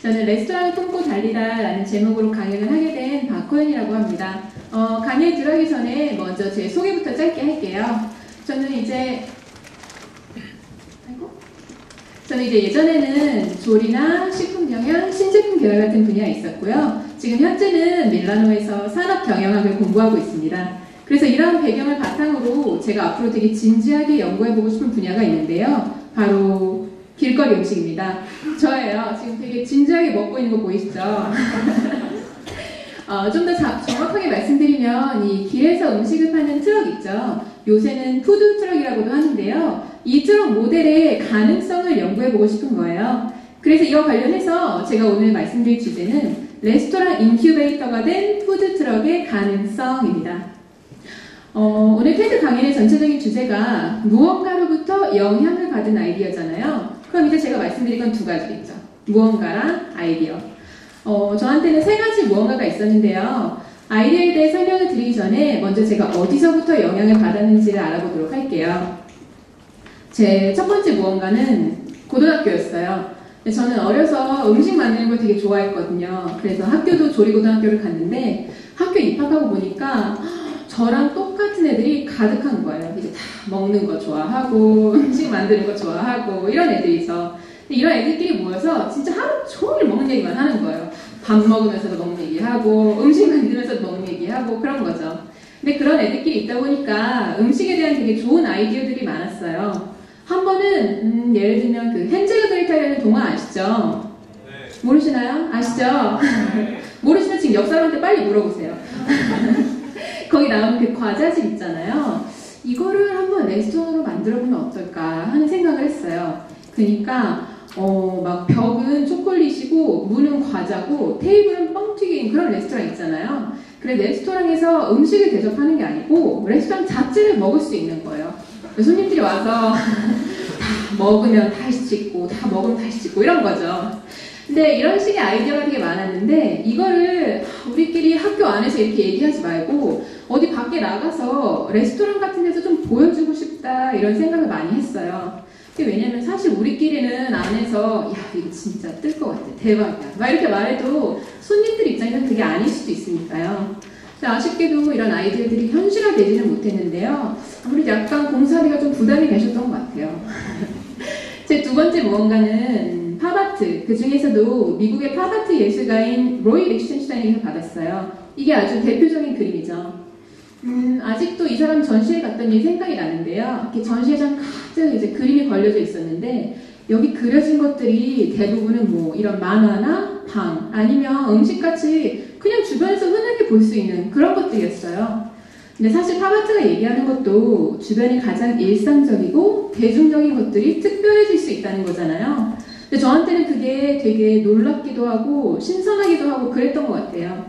저는 레스토랑을 꿈꾸 달리다라는 제목으로 강연을 하게 된 박호연이라고 합니다. 강연에 들어가기 전에 먼저 제 소개부터 짧게 할게요. 저는 이제 예전에는 조리나 식품 경영, 신제품 개발 같은 분야에 있었고요. 지금 현재는 밀라노에서 산업경영학을 공부하고 있습니다. 그래서 이런 배경을 바탕으로 제가 앞으로 되게 진지하게 연구해보고 싶은 분야가 있는데요. 바로 길거리 음식입니다. 저예요. 지금 되게 진지하게 먹고 있는 거 보이시죠? 좀 더 정확하게 말씀드리면 이 길에서 음식을 파는 트럭 있죠. 요새는 푸드 트럭이라고도 하는데요. 이 트럭 모델의 가능성을 연구해보고 싶은 거예요. 그래서 이와 관련해서 제가 오늘 말씀드릴 주제는 레스토랑 인큐베이터가 된 푸드 트럭의 가능성입니다. 오늘 테드 강연의 전체적인 주제가 무언가로부터 영향을 받은 아이디어잖아요. 그럼 이제 제가 말씀드릴 건 두 가지겠죠. 무언가랑 아이디어. 저한테는 세 가지 무언가가 있었는데요. 아이디어에 대해 설명을 드리기 전에 먼저 제가 어디서부터 영향을 받았는지를 알아보도록 할게요. 제 첫 번째 무언가는 고등학교였어요. 저는 어려서 음식 만드는 걸 되게 좋아했거든요. 그래서 학교도 조리고등학교를 갔는데 학교 입학하고 보니까 저랑 똑같은 애들이 가득한 거예요. 이제 다 먹는 거 좋아하고 음식 만드는 거 좋아하고 이런 애들이서 이런 애들끼리 모여서 진짜 하루 종일 먹는 얘기만 하는 거예요. 밥 먹으면서도 먹는 얘기하고 음식 만들면서도 먹는 얘기하고 그런 거죠. 근데 그런 애들끼리 있다 보니까 음식에 대한 되게 좋은 아이디어들이 많았어요. 한 번은 예를 들면 그 헨젤과 그레텔이라는 동화 아시죠? 네. 모르시나요? 아시죠? 네. 모르시면 지금 옆사람한테 빨리 물어보세요. 거기 나오는 그 과자집 있잖아요. 이거를 한번 레스토랑으로 만들어보면 어떨까 하는 생각을 했어요. 그러니까 막 벽은 초콜릿이고 문은 과자고 테이블은 뻥튀기인 그런 레스토랑 있잖아요. 그래 레스토랑에서 음식을 대접하는 게 아니고 레스토랑 자체를 먹을 수 있는 거예요. 손님들이 와서 다 먹으면 다시 찍고 다 먹으면 다시 찍고 이런 거죠. 근데 이런 식의 아이디어가 되게 많았는데 이거를 우리끼리 학교 안에서 이렇게 얘기하지 말고 어디 밖에 나가서 레스토랑 같은 데서 좀 보여주고 싶다 이런 생각을 많이 했어요. 왜냐면 사실 우리끼리는 안에서 야 이거 진짜 뜰 것 같아 대박이야 막 이렇게 말해도 손님들 입장에서는 그게 아닐 수도 있으니까요. 아쉽게도 이런 아이디어들이 현실화되지는 못했는데요. 아무래도 약간 공사비가 좀 부담이 되셨던 것 같아요. 제 두 번째 무언가는 팝아트, 그 중에서도 미국의 팝아트 예술가인 로이 리히텐슈타인에게서 받았어요. 이게 아주 대표적인 그림이죠. 아직도 이 사람 전시회 갔더니 생각이 나는데요. 이렇게 전시회장 가득 이제 그림이 걸려져 있었는데 여기 그려진 것들이 대부분은 뭐 이런 만화나 방 아니면 음식같이 그냥 주변에서 흔하게 볼 수 있는 그런 것들이었어요. 근데 사실 팝아트가 얘기하는 것도 주변이 가장 일상적이고 대중적인 것들이 특별해질 수 있다는 거잖아요. 근데 저한테는 그게 되게 놀랍기도 하고 신선하기도 하고 그랬던 것 같아요.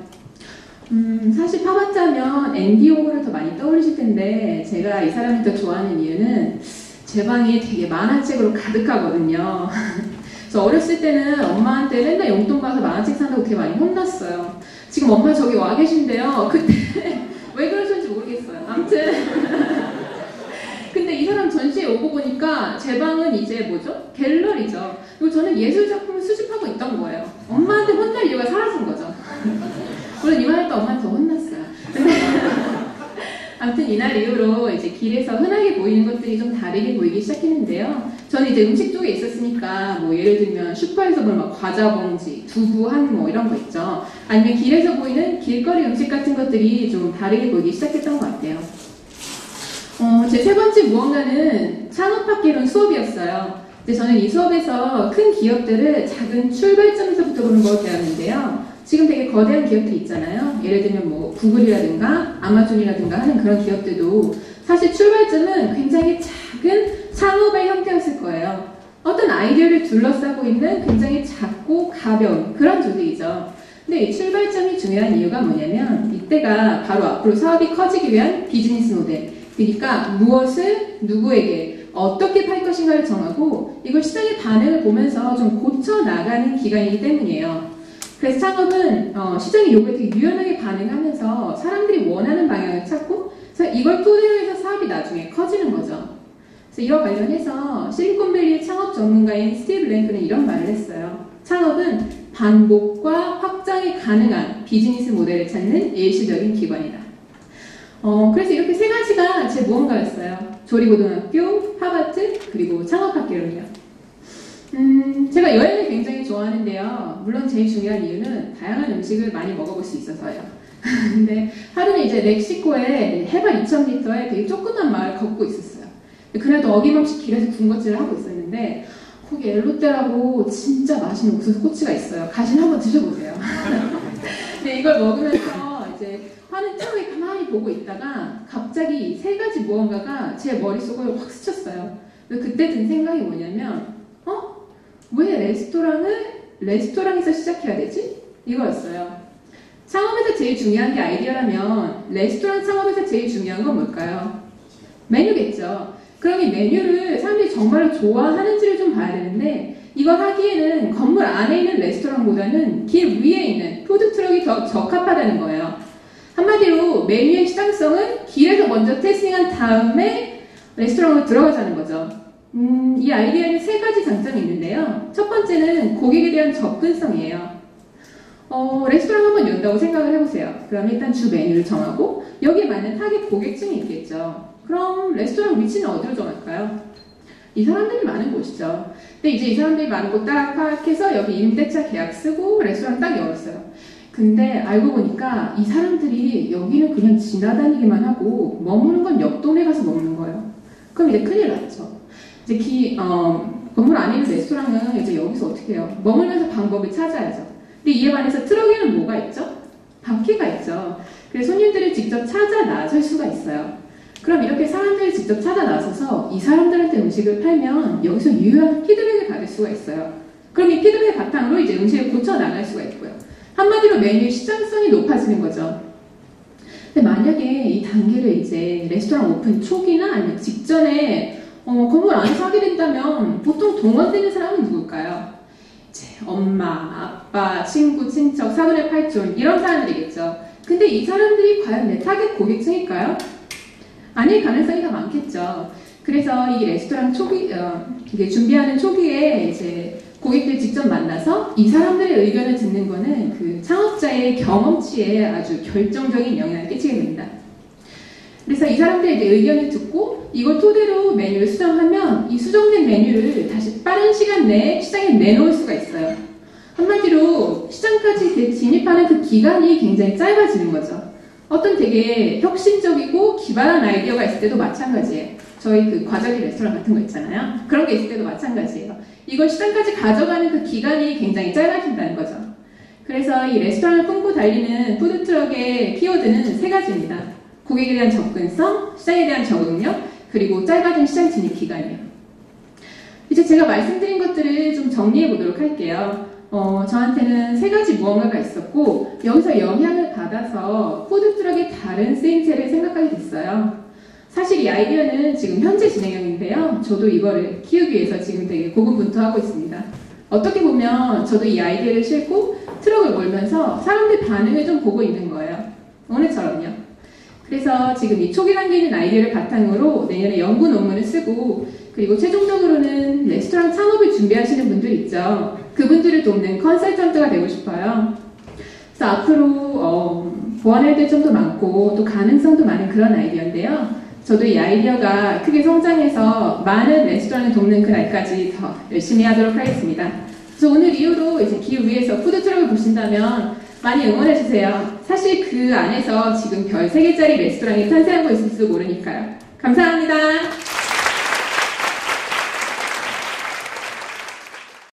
사실 팝아트 하면 앤디 워홀을 더 많이 떠올리실 텐데 제가 이 사람을 더 좋아하는 이유는 제 방이 되게 만화책으로 가득하거든요. 그래서 어렸을 때는 엄마한테 맨날 용돈 받아서 만화책 산다고 되게 많이 혼났어요. 지금 엄마 저기 와 계신데요. 그때 왜 그러셨는지 모르겠어요. 아무튼 근데 이 사람 전시회 오고 보니까 제 방은 이제 뭐죠? 갤러리죠. 그리고 저는 예술 작품을 수집하고 있던 거예요. 엄마한테 혼날 이유가 사라진 거죠. 물론 이만할 때 엄마한테 더 혼났어요. 근데 아무튼 이날 이후로 이제 길에서 흔하게 보이는 것들이 좀 다르게 보이기 시작했는데요. 저는 이제 음식 쪽에 있었으니까 뭐 예를 들면 슈퍼에서 보면 막 과자 봉지, 두부, 한모 이런 거 있죠. 아니면 길에서 보이는 길거리 음식 같은 것들이 좀 다르게 보이기 시작했던 것 같아요. 제 세 번째 무언가는 창업학개론 수업이었어요. 근데 저는 이 수업에서 큰 기업들을 작은 출발점에서부터 보는 걸 배웠는데요. 지금 되게 거대한 기업들이 있잖아요. 예를 들면 뭐 구글이라든가 아마존이라든가 하는 그런 기업들도 사실 출발점은 굉장히 작은 창업의 형태였을 거예요. 어떤 아이디어를 둘러싸고 있는 굉장히 작고 가벼운 그런 조직이죠. 근데 이 출발점이 중요한 이유가 뭐냐면 이때가 바로 앞으로 사업이 커지기 위한 비즈니스 모델. 그러니까 무엇을 누구에게 어떻게 팔 것인가를 정하고 이걸 시장의 반응을 보면서 좀 고쳐 나가는 기간이기 때문이에요. 그래서 창업은 시장의 요구에 되게 유연하게 반응하면서 사람들이 원하는 방향을 찾고 그래서 이걸 토대로 해서 사업이 나중에 커지는 거죠. 그래서 이와 관련해서 실리콘밸리의 창업 전문가인 스티브 랭크는 이런 말을 했어요. 창업은 반복과 확장이 가능한 비즈니스 모델을 찾는 일시적인 기관이다. 그래서 이렇게 세 가지가 제 무언가였어요. 조리고등학교, 하버드, 그리고 창업학개론이요. 제가 여행을 굉장히 좋아하는데요. 물론 제일 중요한 이유는 다양한 음식을 많이 먹어볼 수 있어서요. 근데 하루는 이제 멕시코에 해발 2000m에 되게 조그만 마을 걷고 있었어요. 그날도 어김없이 길에서 군것질을 하고 있었는데 거기 엘로떼라고 진짜 맛있는 옥수수 꼬치가 있어요. 가시면 한번 드셔보세요. 근데 이걸 먹으면서 이제 하는 척에 가만히 보고 있다가 갑자기 세 가지 무언가가 제 머릿속을 확 스쳤어요. 그때 든 생각이 뭐냐면 왜 레스토랑에서 시작해야 되지? 이거였어요. 창업에서 제일 중요한 게 아이디어라면 레스토랑 창업에서 제일 중요한 건 뭘까요? 메뉴겠죠. 그럼 이 메뉴를 사람들이 정말로 좋아하는지를 좀 봐야 되는데 이걸 하기에는 건물 안에 있는 레스토랑보다는 길 위에 있는 푸드트럭이 더 적합하다는 거예요. 한마디로 메뉴의 시장성은 길에서 먼저 테스팅한 다음에 레스토랑으로 들어가자는 거죠. 이 아이디어에는 세 가지 장점이 있는데요. 첫 번째는 고객에 대한 접근성이에요. 레스토랑 한번 연다고 생각을 해보세요. 그럼 일단 주 메뉴를 정하고 여기에 맞는 타겟 고객층이 있겠죠. 그럼 레스토랑 위치는 어디로 정할까요? 이 사람들이 많은 곳이죠. 근데 이제 이 사람들이 많은 곳 딱 파악해서 여기 임대차 계약 쓰고 레스토랑 딱 열었어요. 근데 알고 보니까 이 사람들이 여기는 그냥 지나다니기만 하고 머무는 건 옆 동네 가서 먹는 거예요. 그럼 이제 큰일 났죠. 이제 건물 안에 있는 레스토랑은 이제 여기서 어떻게 해요? 머물면서 방법을 찾아야죠. 근데 이에 반해서 트럭에는 뭐가 있죠? 바퀴가 있죠. 그래서 손님들을 직접 찾아 나설 수가 있어요. 그럼 이렇게 사람들이 직접 찾아 나서서 이 사람들한테 음식을 팔면 여기서 유효한 피드백을 받을 수가 있어요. 그럼 이 피드백 바탕으로 이제 음식을 고쳐 나갈 수가 있고요. 한마디로 메뉴의 시장성이 높아지는 거죠. 근데 만약에 이 단계를 이제 레스토랑 오픈 초기나 아니면 직전에 건물 안에서 하게 된다면 보통 동원되는 사람은 누굴까요? 이제 엄마, 아빠, 친구, 친척, 사돈의 팔촌 이런 사람들이겠죠. 근데 이 사람들이 과연 내 타겟 고객층일까요? 아닐 가능성이 더 많겠죠. 그래서 이 레스토랑 초기, 이게 준비하는 초기에 이제 고객들 직접 만나서 이 사람들의 의견을 듣는 거는 그 창업자의 경험치에 아주 결정적인 영향을 끼치게 됩니다. 그래서 이 사람들의 의견을 듣고 이걸 토대로 메뉴를 수정하면 이 수정된 메뉴를 다시 빠른 시간 내에 시장에 내놓을 수가 있어요. 한마디로 시장까지 진입하는 그 기간이 굉장히 짧아지는 거죠. 어떤 되게 혁신적이고 기발한 아이디어가 있을 때도 마찬가지예요. 저희 그 과자기 레스토랑 같은 거 있잖아요. 그런 게 있을 때도 마찬가지예요. 이걸 시장까지 가져가는 그 기간이 굉장히 짧아진다는 거죠. 그래서 이 레스토랑을 품고 달리는 푸드트럭의 키워드는 세 가지입니다. 고객에 대한 접근성, 시장에 대한 적응력, 그리고 짧아진 시장 진입 기간이에요. 이제 제가 말씀드린 것들을 좀 정리해 보도록 할게요. 저한테는 세 가지 무언가가 있었고 여기서 영향을 받아서 푸드트럭의 다른 쓰임새를 생각하게 됐어요. 사실 이 아이디어는 지금 현재 진행형인데요. 저도 이거를 키우기 위해서 지금 되게 고군분투하고 있습니다. 어떻게 보면 저도 이 아이디어를 싣고 트럭을 몰면서 사람들 반응을 좀 보고 있는 거예요. 오늘처럼요. 그래서 지금 이 초기 단계에 있는 아이디어를 바탕으로 내년에 연구 논문을 쓰고 그리고 최종적으로는 레스토랑 창업을 준비하시는 분들 있죠. 그분들을 돕는 컨설턴트가 되고 싶어요. 그래서 앞으로 보완해야 될 점도 많고 또 가능성도 많은 그런 아이디어인데요. 저도 이 아이디어가 크게 성장해서 많은 레스토랑을 돕는 그날까지 더 열심히 하도록 하겠습니다. 그래서 오늘 이후로 이제 길 위에서 푸드트럭을 보신다면 많이 응원해주세요. 사실 그 안에서 지금 별 3개짜리 레스토랑이 탄생하고 있을지도 모르니까요. 감사합니다.